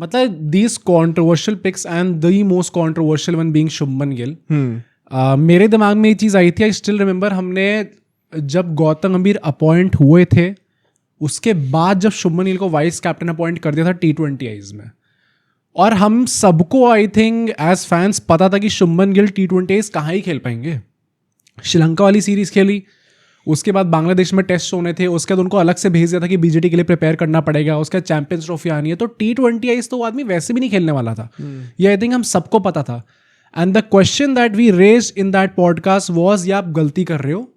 मतलब these controversial picks and the most controversial one being Shubman Gill. मेरे दिमाग में ये चीज़ आई थी. आई स्टिल रिमेंबर हमने जब गौतम गंभीर अपॉइंट हुए थे उसके बाद जब शुभमन गिल को वाइस कैप्टन अपॉइंट कर दिया था T20Is में, और हम सबको आई थिंक एज फैंस पता था कि शुभमन गिल T20Is कहाँ ही खेल पाएंगे. श्रीलंका वाली सीरीज खेली, उसके बाद बांग्लादेश में टेस्ट होने थे, उसके बाद उनको अलग से भेज दिया था कि बीजेटी के लिए प्रिपेयर करना पड़ेगा, उसके बाद चैंपियंस ट्रॉफी आनी है, तो T20Is तो वो आदमी वैसे भी नहीं खेलने वाला था. ये आई थिंक हम सबको पता था. And the question that we raised in that podcast was, ये आप गलती कर रहे हो.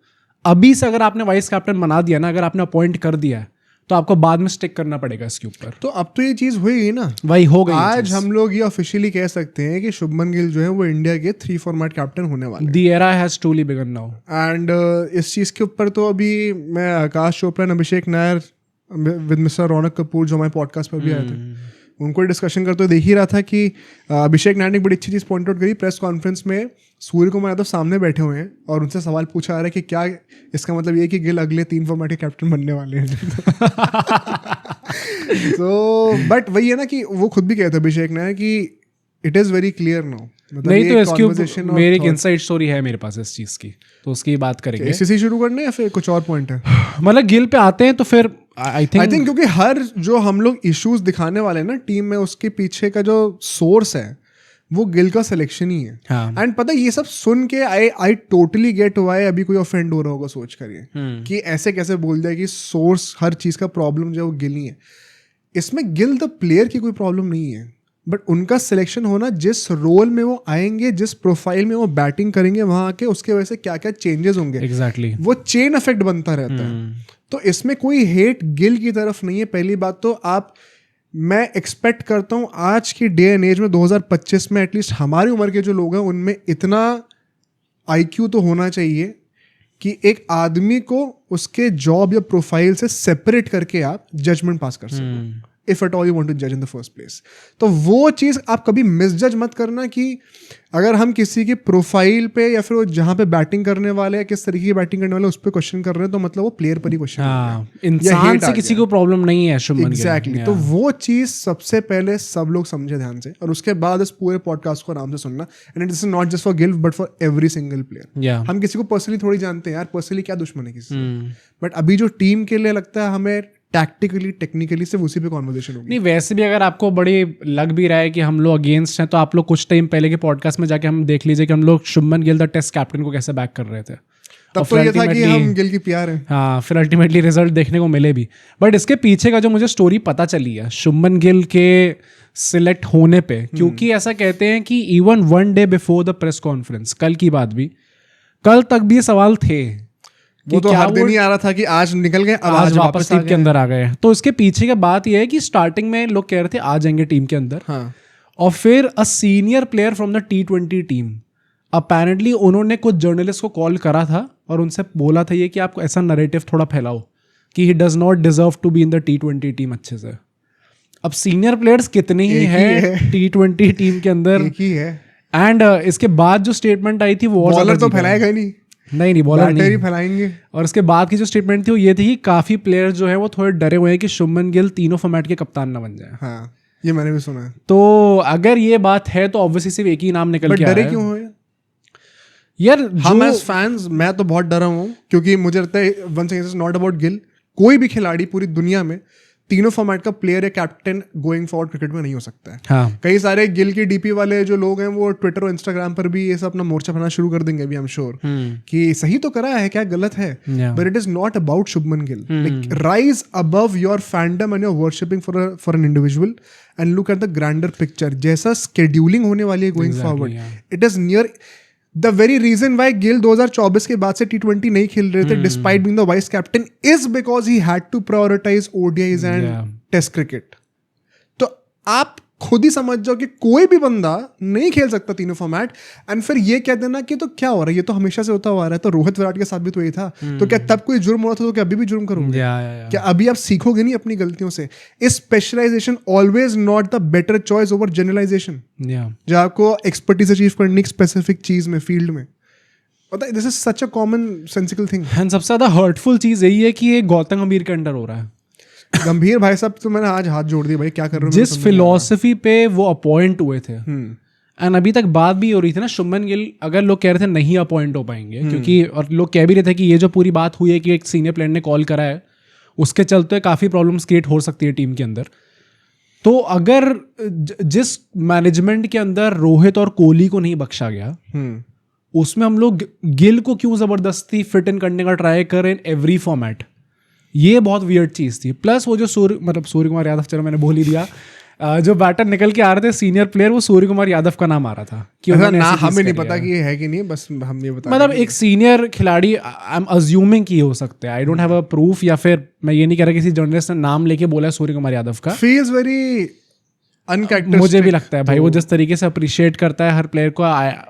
अभी से अगर आपने वाइस कैप्टन बना दिया ना, अगर आपने अपॉइंट कर दिया है, तो आपको बाद में स्टिक करना पड़ेगा इसके ऊपर. तो अब तो ये चीज हुई ना, वही हो गई. आज हम लोग ये ऑफिशियली कह सकते हैं कि शुभमन गिल जो है वो इंडिया के 3 फॉर्मेट कैप्टन होने वाले हैं. The era has truly begun now. And इस चीज के ऊपर तो अभी मैं Akash Chopra and Abhishek Nair with mister Raunak Kapoor जो हमारे पॉडकास्ट पर भी आए थे, उनको डिस्कशन करते हुए देख ही रहा था कि अभिषेक नायर ने बड़ी अच्छी चीज़ पॉइंट आउट करी. प्रेस कॉन्फ्रेंस में सूर्य कुमार यादव सामने बैठे हुए हैं और उनसे सवाल पूछा जा रहा है कि क्या इसका मतलब ये कि गिल अगले 3 फॉर्मेट के कैप्टन बनने वाले हैं. तो बट वही है ना कि वो खुद भी कहते अभिषेक नायर कि it is very clear now. नहीं तो इसके ऊपर मेरी एक इनसाइड स्टोरी है मेरे पास इस चीज़ की, तो उसकी बात करेंगे. इसी शुरू करने या फिर कुछ और पॉइंट है? मतलब गिल पे आते हैं तो फिर आई थिंक क्योंकि हर जो हम लोग इश्यूज दिखाने वाले हैं ना टीम में, उसके पीछे का जो सोर्स है वो गिल का सिलेक्शन ही है. एंड पता है ये सब सुन के आई टोटली गेट व्हाई अभी कोई ऑफेंड हो रहा होगा सोच कर ये कि ऐसे कैसे बोल दिया कि सोर्स हर चीज़ का प्रॉब्लम जो है वो गिल ही है. इसमें गिल द प्लेयर की कोई प्रॉब्लम नहीं है, बट उनका सिलेक्शन होना, जिस रोल में वो आएंगे, जिस प्रोफाइल में वो बैटिंग करेंगे वहाँ आके, उसके वजह से क्या क्या चेंजेस होंगे, एग्जैक्टली वो चेन इफेक्ट बनता रहता है. तो इसमें कोई हेट गिल की तरफ नहीं है. पहली बात तो मैं एक्सपेक्ट करता हूँ आज की डे एंड एज में 2025 में एटलीस्ट हमारी उम्र के जो लोग हैं उनमें इतना IQ तो होना चाहिए कि एक आदमी को उसके जॉब या प्रोफाइल से सेपरेट करके आप जजमेंट पास कर सको, if at all you want to जज इन द फर्स्ट प्लेस. तो वो चीज़ आप कभी मिसजज मत करना कि अगर हम किसी की प्रोफाइल पे या फिर वो जहाँ पे बैटिंग करने वाले या किस तरीके की बैटिंग करने वाले उस पर क्वेश्चन कर रहे हैं, तो मतलब वो प्लेयर पर ही क्वेश्चन. इंसान से किसी को प्रॉब्लम नहीं है शुभमन गिल. एग्जैक्टली. तो वो चीज़ सबसे पहले सब लोग समझे ध्यान से, और उसके बाद इस पूरे पॉडकास्ट को आराम से सुनना. And it is not just for Gill but for every single player. हम किसी को पर्सनली थोड़ी जानते हैं यार, पर्सनली क्या दुश्मन है किसी से, बट अभी जो टीम के लिए लगता है हमें टैक्टिकली टेक्निकली सिर्फ उसी पे कॉन्वर्सेशन होगी. नहीं वैसे भी अगर आपको बड़ी लग भी रहा है कि हम लोग अगेंस्ट हैं, तो आप लोग कुछ टाइम पहले के पॉडकास्ट में जाके हम देख लीजिए कि हम लोग Shubman Gill the test captain को कैसे बैक कर रहे थे. तब तो ये था कि हम गिल की प्यार है. हाँ, फिर अल्टीमेटली रिजल्ट देखने को मिले भी. बट इसके पीछे का जो मुझे स्टोरी पता चली है शुभमन गिल के सिलेक्ट होने पे, क्योंकि ऐसा कहते हैं कि even 1 day before the press conference, कल की बात भी, कल तक भी ये सवाल थे वो तो हर दिन ही आ रहा था कि आज निकल गए, अब आज वापस टीम के अंदर आ गए. तो इसके पीछे की बात यह है कि स्टार्टिंग में लोग कह रहे थे आ जाएंगे टीम के अंदर. हाँ. और फिर a senior player from the T20 team, apparently उन्होंने कुछ जर्नलिस्ट को कॉल करा था और उनसे बोला था ये कि आप ऐसा नरेटिव थोड़ा फैलाओ कि he does not deserve to be in the T20 team अच्छे से. अब सीनियर प्लेयर्स कितने ही हैं T20 टीम के अंदर, एक ही है. एंड इसके बाद जो स्टेटमेंट आई थी वो बॉलर तो फैलाएगा नहीं बॉलर नहीं फैलाएंगे. और उसके बाद की जो स्टेटमेंट थी वो ये थी कि काफी प्लेयर्स जो है वो थोड़े डरे हुए हैं कि शुभमन गिल तीनों फॉर्मेट के कप्तान ना बन जाए. हाँ, ये मैंने भी सुना है. तो अगर ये बात है तो ऑब्वियसली सिर्फ एक ही नाम निकल के आया है. डरे क्यों हो यार? हम एज फैंस, मैं तो बहुत डरा हूँ क्योंकि मुझे लगता है one thing is not about Gill. कोई भी खिलाड़ी पूरी दुनिया में तीनों फॉर्मेट का प्लेयर या कैप्टन गोइंग फॉरवर्ड क्रिकेट में नहीं हो सकता है. हाँ. कई सारे गिल की डीपी वाले जो लोग हैं वो ट्विटर और इंस्टाग्राम पर भी ये सब अपना मोर्चा बनाना शुरू कर देंगे अभी, आई एम श्योर, कि सही तो करा है, क्या गलत है. But it is not about Shubman Gill. Rise above your fandom and your worshipping for an individual and look at the grander picture. जैसा स्केड्यूलिंग होने वाली है going forward, it is near the very reason why Gill 2024 के बाद से T20 नहीं खेल रहे थे despite being the vice captain is because he had to prioritise ODIs and test cricket. तो आप खुद ही समझ जाओ कि कोई भी बंदा नहीं खेल सकता तीनों फॉर्मेट. एंड फिर ये कह देना कि तो क्या हो रहा है, ये तो हमेशा से होता हुआ रहा है. तो रोहित विराट के साथ भी तो ये था. तो क्या तब कोई जुर्म हो रहा था, तो क्या अभी भी जुर्म करोगे? क्या अभी आप सीखोगे नहीं अपनी गलतियों से? Is specialisation always not the better choice over generalisation? जब आपको एक्सपर्टीज अचीव करनी एक स्पेसिफिक चीज में, फील्ड में, पता है, this is such a common sensical thing. And सबसे ज्यादा हर्टफुल चीज यही है कि ये गौतम गंभीर के अंडर हो रहा है. गंभीर भाई साहब तो मैंने आज हाथ जोड़ दिया भाई, क्या कर रहे हो? जिस फिलॉसफी पे वो अपॉइंट हुए थे, एंड अभी तक बात भी हो रही थी ना, शुभमन गिल अगर लोग कह रहे थे नहीं अपॉइंट हो पाएंगे क्योंकि, और लोग कह भी रहे थे कि ये जो पूरी बात हुई है कि एक सीनियर प्लेयर ने कॉल करा है, उसके चलते काफ़ी प्रॉब्लम्स क्रिएट हो सकती है टीम के अंदर। तो अगर जिस मैनेजमेंट के अंदर रोहित और कोहली को नहीं बख्शा गया, उसमें हम लोग गिल को क्यों जबरदस्ती फिट इन करने का ट्राई करें इन एवरी फॉर्मेट, ये बहुत वियर्ड चीज़ थी। प्लस वो जो सूर्य कुमार यादव, चलो मैंने बोल ही दिया, जो बैटर निकल के आ रहे थे सीनियर प्लेयर, वो सूर्य कुमार यादव का नाम आ रहा था कि ना हमें नहीं पता कि ये है कि नहीं, बस हम ये बता, मतलब एक सीनियर खिलाड़ी, आई एम अज्यूमिंग कि हो सकता है, I don't have a proof, या फिर मैं ये नहीं कह रहा किसी जर्नलिस्ट ने नाम लेके बोला है सूर्य कुमार यादव का। Feels very uncharacteristic. मुझे भी लगता है भाई, वो जिस तरीके से अप्रिशिएट करता है हर प्लेयर को,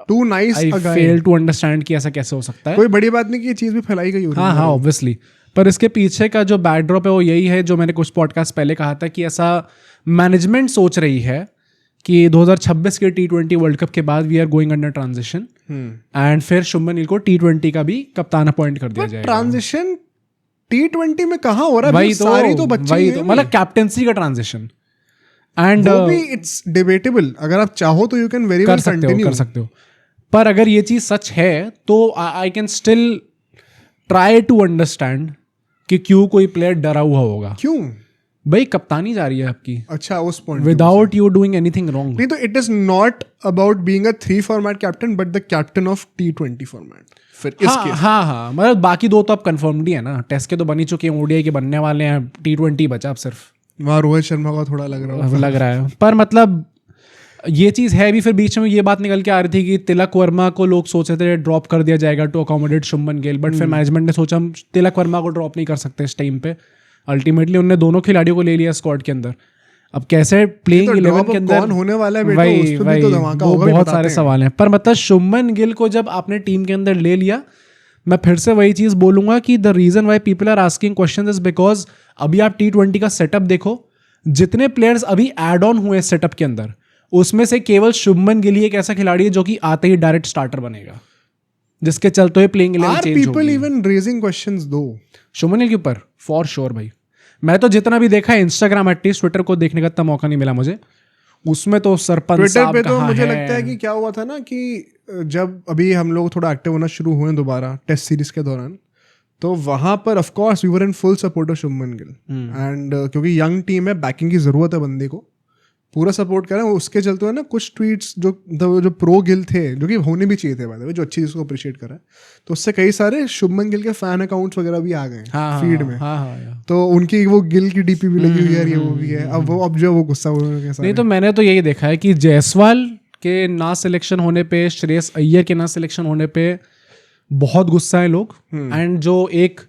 too nice, I fail to understand कि ऐसा कैसे हो सकता है। कोई बड़ी बात नहीं कि ये चीज़ भी फैलाई गई होगी। हाँ ऑब्वियसली, पर इसके पीछे का जो बैकड्रॉप है वो यही है जो मैंने कुछ पॉडकास्ट पहले कहा था कि ऐसा मैनेजमेंट सोच रही है कि 2026 के T20 वर्ल्ड कप के बाद we are going under transition, and फिर शुभमन गिल को T20 का भी कप्तान अपॉइंट कर दिया जाएगा। ट्रांजिशन T20 में कहाँ हो रहा है? वही सारी तो बच्चे वही तो, मतलब कैप्टेंसी का ट्रांजिशन, एंड वो भी इट्स डिबेटेबल। अगर आप चाहो तो you can very well continue कर सकते हो, पर अगर ये चीज सच है तो I can still try to understand कि क्यों कोई प्लेयर डरा हुआ होगा। क्यों भाई, कप्तानी जा रही है आपकी, अच्छा उस point, without you doing anything wrong. नहीं तो it is not about being a 3 format captain but the captain of T20 format. फिर हाँ, मतलब बाकी दो तो अब कंफर्म्ड ही है ना, टेस्ट के तो बन ही चुके हैं, ओडीआई के बनने वाले हैं, T20 बचा अब सिर्फ। वहाँ रोहित शर्मा का थोड़ा लग रहा है, पर मतलब ये चीज़ है भी। फिर बीच में ये बात निकल के आ रही थी कि तिलक वर्मा को लोग सोचे थे ड्रॉप कर दिया जाएगा to accommodate Shubman Gill, but फिर मैनेजमेंट ने सोचा हम तिलक वर्मा को ड्रॉप नहीं कर सकते इस टाइम पे। अल्टीमेटली उन्होंने दोनों खिलाड़ियों को ले लिया स्क्वाड के अंदर। अब कैसे प्लेइंग 11 के अंदर कौन होने वाला है बेटा, उस पे भी तो धमाका होगा, बहुत सारे सवाल हैं। पर मतलब शुभमन गिल को जब आपने टीम के अंदर ले लिया, मैं फिर से वही चीज़ बोलूंगा कि the reason why people are asking question is because अभी आप T20 का सेटअप देखो, जितने प्लेयर्स अभी एड ऑन हुए सेटअप के अंदर, उसमें से केवल शुभमन गिल एक ऐसा खिलाड़ी है जो कि आते ही डायरेक्ट स्टार्टर बनेगा, जिसके चलते हुए प्लेइंग 11 चेंज होगी। Are people even raising questions though Shubman Gill के ऊपर? फॉर श्योर भाई, मैं तो जितना भी देखा है इंस्टाग्राम, एटलीस्ट ट्विटर को देखने का इतना मौका नहीं मिला मुझे, उसमें तो सरपंच साहब ट्विटर पे तो मुझे लगता है कि क्या हुआ था ना कि जब अभी हम लोग थोड़ा एक्टिव होना शुरू हुए दोबारा टेस्ट सीरीज के दौरान, तो वहां पर of course we were in full support of Shubman Gill, and क्योंकि यंग टीम है, बैकिंग की जरूरत है बंदे को, पूरा सपोर्ट करें। उसके चलते है ना कुछ ट्वीट्स जो प्रो गिल थे, जो कि होने भी चाहिए थे भाई, जो अच्छी चीज़ को अप्रिशिएट करा, तो उससे कई सारे शुभमन गिल के फैन अकाउंट्स वगैरह भी आ गए फीड में। तो उनकी वो गिल की डीपी भी लगी हुई है, ये वो भी है। अब जो वो गुस्सा हुए नहीं, तो मैंने तो यही देखा है कि जायसवाल के ना सिलेक्शन होने पे, श्रेयस अय्यर के ना सिलेक्शन होने पे बहुत गुस्सा है लोग, एंड जो एक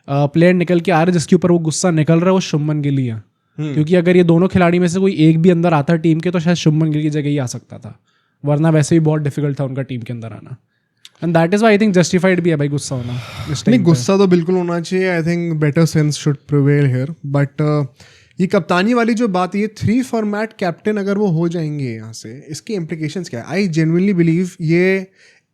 प्लेयर निकल के आ रहा है जिसके ऊपर वो गुस्सा निकल रहा है वो शुभमन गिल ही है। क्योंकि अगर ये दोनों खिलाड़ी में से कोई एक भी अंदर आता टीम के तो शायद शुभमन गिल की जगह ही आ सकता था, वरना वैसे भी बहुत डिफिकल्ट था उनका टीम के अंदर आना। And that is why I think justified भी है भाई गुस्सा होना। नहीं, गुस्सा तो बिल्कुल होना चाहिए। I think better sense should prevail here. But ये कप्तानी वाली जो बात, ये 3 फॉर्मेट कैप्टन अगर वो हो जाएंगे यहाँ से, इसकी इम्प्लीकेशंस क्या है? आई जेन्युइनली बिलीव ये,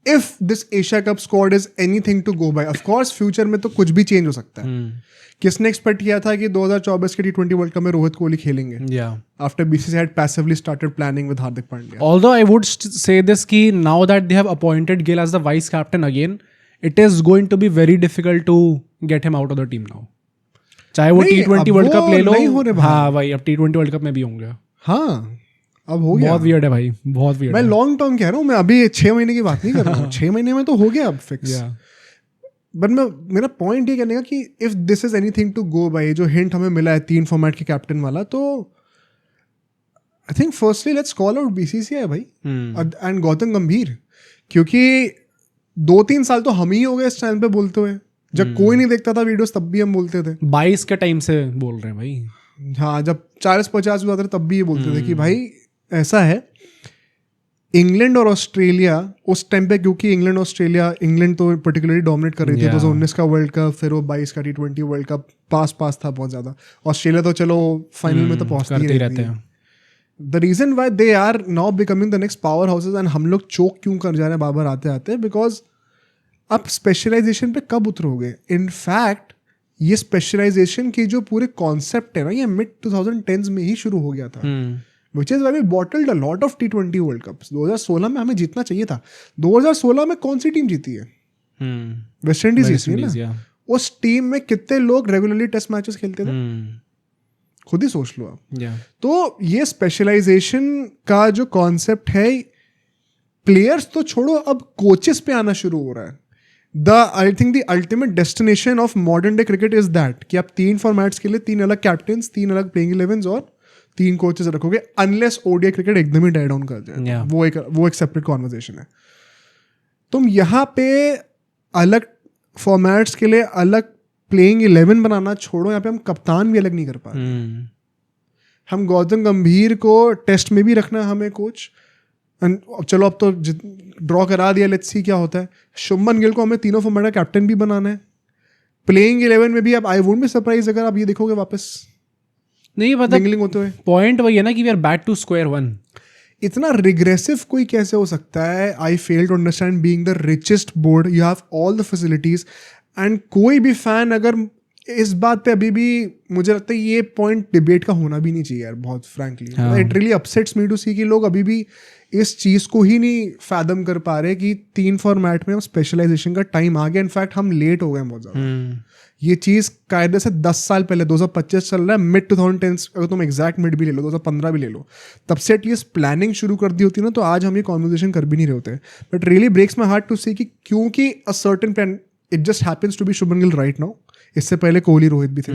if this Asia cup squad is anything to go by, of course future में तो कुछ भी चेंज हो सकता है। किसने एक्सपेक्ट किया था कि 2024 के T20 वर्ल्ड कप में रोहित कोहली खेलेंगे? After BCCI had passively started planning with Hardik Pandya. Although I would say this कि now that they have appointed Gill as the vice captain again, it is going to be very difficult to get him out of the team now. चाहे वो T20 world cup ले लो, हाँ भाई अब T20 world cup में भी होंगे। हाँ अब हो गया। बहुत वियर्ड है भाई, बहुत वियर्ड। मैं लॉन्ग टर्म कह रहा हूँ, मैं अभी 6 महीने की बात नहीं कर रहा हूँ। 6 महीने में तो हो गया अब फिक्स। बट मेरा पॉइंट ये कहने का कि if this is anything to go by, जो हिंट हमें मिला है 3 फॉर्मेट के कैप्टन वाला, तो I think firstly let's call out BCCI भाई एंड गौतम गंभीर, क्योंकि 2-3 साल तो हम ही हो गए इस चैनल पे बोलते हुए। जब कोई नहीं देखता था वीडियोस तब भी हम बोलते थे। 22 के टाइम से बोल रहे हैं भाई। हाँ, जब 40-50 हुआ था तब भी ये बोलते थे कि भाई ऐसा है, इंग्लैंड और ऑस्ट्रेलिया उस टाइम पे, क्योंकि इंग्लैंड तो पर्टिकुलरली डोमिनेट कर रही थी। 2019 का वर्ल्ड कप, फिर वो 22 का T20 वर्ल्ड कप पास था बहुत ज्यादा। ऑस्ट्रेलिया तो चलो फाइनल में तो पहुंचती ही रहती है। The reason why they are now becoming the next powerhouses, and हम लोग चोक क्यों कर जा रहे हैं बाबर आते आते, बिकॉज आप स्पेशलाइजेशन पे कब उतरोगे? इनफैक्ट ये स्पेशलाइजेशन की जो पूरे कॉन्सेप्ट है ना, ये मिड 2010s में ही शुरू हो गया था, which is why we bottled a lot of T20 world cups. 2016 में हमें जीतना चाहिए था। 2016 में कौन सी टीम जीती है? वेस्ट इंडीज जीती है ना। उस टीम में कितने लोग रेगुलरली टेस्ट मैचेस खेलते थे? खुद ही सोच लो आप। तो ये स्पेशलाइजेशन का जो कॉन्सेप्ट है, प्लेयर्स तो छोड़ो, अब कोचेस पे आना शुरू हो रहा है। I think the ultimate destination of modern day cricket is that कि आप 3 फॉर्मेट्स के लिए 3 अलग कैप्टन्स, 3 अलग प्लेइंग 11s और 3 कोचेस रखोगे, अनलेस ओडीआई क्रिकेट एकदम ही डाई डाउन कर जाए। वो एक सेपरेट कॉन्वर्सेशन है। तुम यहाँ पे अलग फॉर्मेट्स के लिए अलग प्लेइंग 11 बनाना छोड़ो, यहाँ पे हम कप्तान भी अलग नहीं कर पा रहे। हम गौतम गंभीर को टेस्ट में भी रखना है हमें कोच, चलो अब तो ड्रॉ करा दिया, लेट्स सी क्या होता है। शुभमन गिल को हमें तीनों फॉर्मेट का कैप्टन भी बनाना है। प्लेइंग 11 में भी अब आई वोंट बी सरप्राइज अगर आप ये देखोगे वापस नहीं मिंगलिंग होते हुए। पॉइंट वही है ना कि we are back to square one. इतना रिग्रेसिव कोई कैसे हो सकता है? I fail to understand, being the richest board, you have all the facilities, and कोई भी फैन अगर इस बात पे अभी भी, मुझे लगता है ये पॉइंट डिबेट का होना भी नहीं चाहिए यार, बहुत frankly. It really upsets me to see कि लोग अभी भी इस चीज़ को ही नहीं फैदम कर पा रहे कि 3 फॉर्मेट में हम स्पेशलाइजेशन का टाइम आ गया। इनफैक्ट हम लेट हो गए बहुत ज़्यादा। ये चीज़ कायदे से 10 साल पहले, 2025 चल रहा है, मिड 2010, अगर तुम एग्जैक्ट मिड भी ले लो, 2015 भी ले लो, तब से एटलीस्ट प्लानिंग शुरू कर दी होती ना, तो आज हम ये कॉन्वर्सेशन कर भी नहीं रहे होते। But really breaks my heart to see कि क्योंकि a certain plan, it just happens to be Shubman Gill right now, इससे पहले कोहली रोहित भी थे,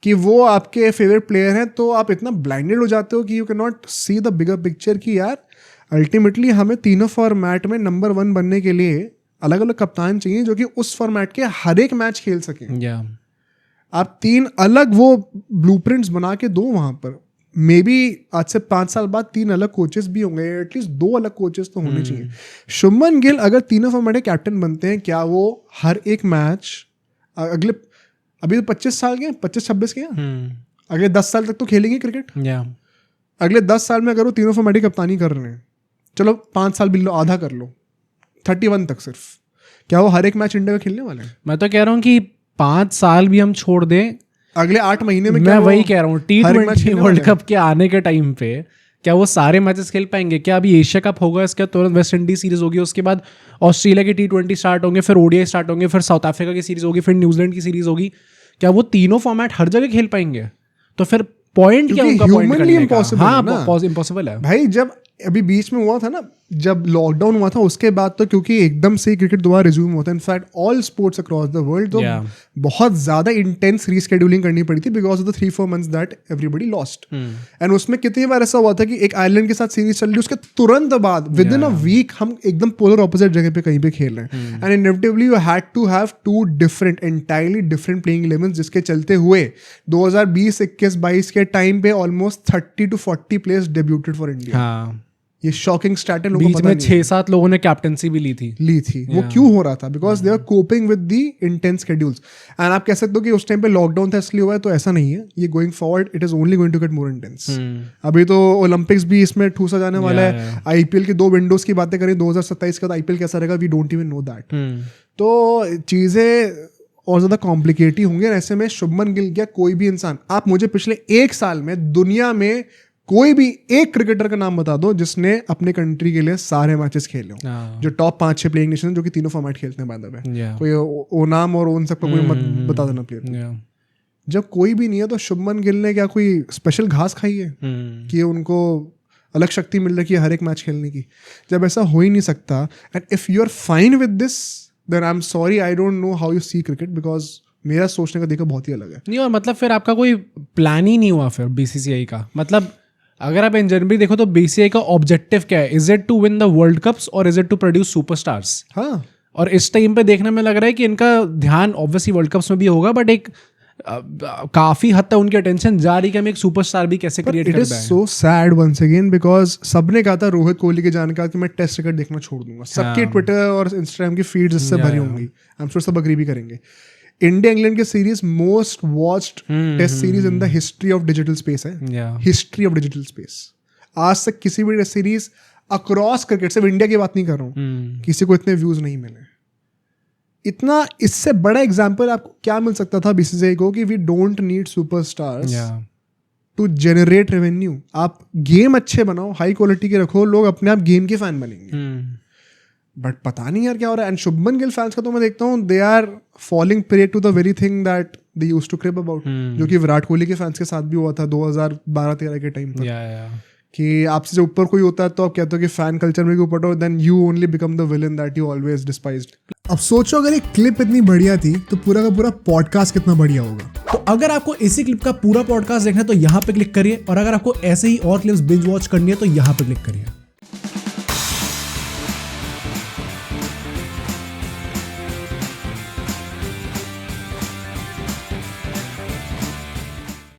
कि वो आपके फेवरेट प्लेयर हैं, तो आप इतना ब्लाइंडेड हो जाते हो कि you can not see the bigger picture कि यार अल्टीमेटली हमें तीनों फॉर्मेट में नंबर 1 बनने के लिए अलग अलग कप्तान चाहिए जो कि उस फॉर्मेट के हर एक मैच खेल सकें। आप 3 अलग वो ब्लूप्रिंट्स बना के दो वहां पर। मे बी आज से 5 साल बाद 3 अलग कोचेस भी होंगे, एटलीस्ट 2 अलग कोचेस तो होने चाहिए। शुभमन गिल अगर तीनों फॉर्मेट के कैप्टन बनते हैं, क्या वो हर एक मैच अगले, अभी तो 25 साल के, 25-26 के हैं, अगले 10 साल तक तो खेलेंगे क्रिकेट। अगले 10 साल में अगर वो तीनों फॉर्मेट की कप्तानी कर रहे हैं, चलो 5 साल भी लो, आधा कर लो, 31 तक सिर्फ, क्या वो हर एक मैच इंडिया में खेलने वाले हैं? मैं तो कह रहा हूँ कि 5 साल भी हम छोड़ दें, अगले 8 महीने में मैं वही कह रहा हूँ, T20 वर्ल्ड कप के आने के टाइम पे क्या वो सारे मैचेस खेल पाएंगे? क्या अभी एशिया कप होगा, इसके बाद तुरंत वेस्ट इंडीज सीरीज होगी, उसके बाद ऑस्ट्रेलिया की T20 स्टार्ट होंगे, फिर ओडीआई स्टार्ट होंगे, फिर साउथ अफ्रीका की सीरीज होगी, फिर न्यूजीलैंड की सीरीज होगी। क्या वो तीनों फॉर्मेट हर जगह खेल पाएंगे? तो फिर पॉइंट क्या उनका? Point impossible. हाँ, इम्पॉसिबल है भाई। जब अभी बीच में हुआ था ना, जब लॉकडाउन हुआ था, उसके बाद तो क्योंकि एकदम से क्रिकेट दोबारा रिज्यूम होता है, in fact all sports across the world, तो बहुत ज्यादा इंटेंस रीशेड्यूलिंग करनी पड़ी थी because of the 3-4 months that everybody lost. And उसमें कितनी बार ऐसा हुआ था कि एक आयरलैंड के साथ सीरीज चल रही, उसके तुरंत बाद विद इन अ वीक हम एकदम पोलर ऑपोजिट जगह पे कहीं पे खेल रहे हैं। And inevitably you had to have 2 different, entirely different playing 11, जिसके चलते हुए 2020, 21, 22 के टाइम पे almost 30 to 40 players debuted for India. ये शॉकिंग स्टैट है। बीच में 6-7 लोगों ने कैप्टेंसी भी ली थी। वो क्यों हो रहा था? Because they are coping with the intense schedules. And आप कह सकते हो कि उस टाइम पे लॉकडाउन था इसलिए हुआ है, तो ऐसा नहीं है। ये going forward it is only going to get more intense. अभी तो ओलंपिक्स भी इसमें ठूसा जाने वाला है। आईपीएल की 2 विंडोज की बातें करें, 2027 का आईपीएल कैसा रहेगा, we don't even know that. तो चीजें और ज्यादा कॉम्प्लिकेटेड होंगे। ऐसे में शुभमन गिल क्या कोई भी इंसान, आप मुझे पिछले 1 साल में दुनिया में कोई भी एक क्रिकेटर का नाम बता दो जिसने अपने कंट्री के लिए सारे मैचेस खेले हो, जो टॉप 5-6 प्लेइंग नेशन जो कि तीनों फॉर्मेट खेलते हैं। बाय द वे कोई ओनाम और उन सबका कोई मत बता देना प्लेयर। जब कोई भी नहीं है तो शुभमन गिल ने क्या कोई स्पेशल घास खाई है कि उनको अलग शक्ति मिल रही है हर एक मैच खेलने की? जब ऐसा हो ही नहीं सकता, and if you are fine with this, then I am sorry, I don't know how you see cricket, because मेरा सोचने का देखा बहुत ही अलग है। नहीं, और मतलब फिर आपका कोई प्लान ही नहीं हुआ फिर बीसीसीआई का? मतलब अगर आप इन जनवरी देखो तो बीसीसीआई का ऑब्जेक्टिव क्या है? Is it to win the world cups और is it to produce superstars? हाँ, और इस टाइम पे देखने में लग रहा है कि इनका ध्यान ऑब्वियसली वर्ल्ड कप्स में भी होगा, बट एक काफी हद तक उनकी अटेंशन जा रही है कि हम एक सुपरस्टार भी कैसे क्रिएट कर पाए। It is so sad once again, because सबने कहा था रोहित कोहली के जाने का कि मैं टेस्ट क्रिकेट देखना छोड़ दूंगा। सबके ट्विटर और इंस्टाग्राम की फीड्स इससे भरी होंगी, आई एम श्योर सब अग्री भी करेंगे। इंडिया इंग्लैंड के series most watched test series in the history of digital space है। History of digital space. आज तक किसी भी टेस्ट सीरीज अक्रॉस क्रिकेट, सिर्फ इंडिया की बात नहीं कर रहा हूँ, किसी को इतने व्यूज नहीं मिले। इतना इससे बड़ा एग्जाम्पल आपको क्या मिल सकता था बीसीसीआई को कि we don't need superstars to generate revenue. आप गेम अच्छे बनाओ, हाई क्वालिटी के रखो, लोग अपने आप गेम के फैन बनेंगे. बट पता नहीं यार क्या हो रहा है. एंड शुभमन गिल फैंस का तो मैं देखता हूँ they are falling prey to the very thing that they used to crib about, जो कि विराट कोहली के फैंस के साथ भी हुआ था 2012-13 के टाइम पर. कि आपसे जो ऊपर कोई होता है तो आप कहते हो कि फैन कल्चर में ऊपर हो, then you only become the villain that you always despised. अब सोचो अगर ये क्लिप इतनी बढ़िया थी तो पूरा का पूरा पॉडकास्ट कितना बढ़िया होगा. तो अगर आपको इसी क्लिप का पूरा पॉडकास्ट देखना है तो यहाँ पे क्लिक करिए, और अगर आपको ऐसे ही और क्लिप्स बिंज वॉच करनी है तो यहाँ पे क्लिक करिए.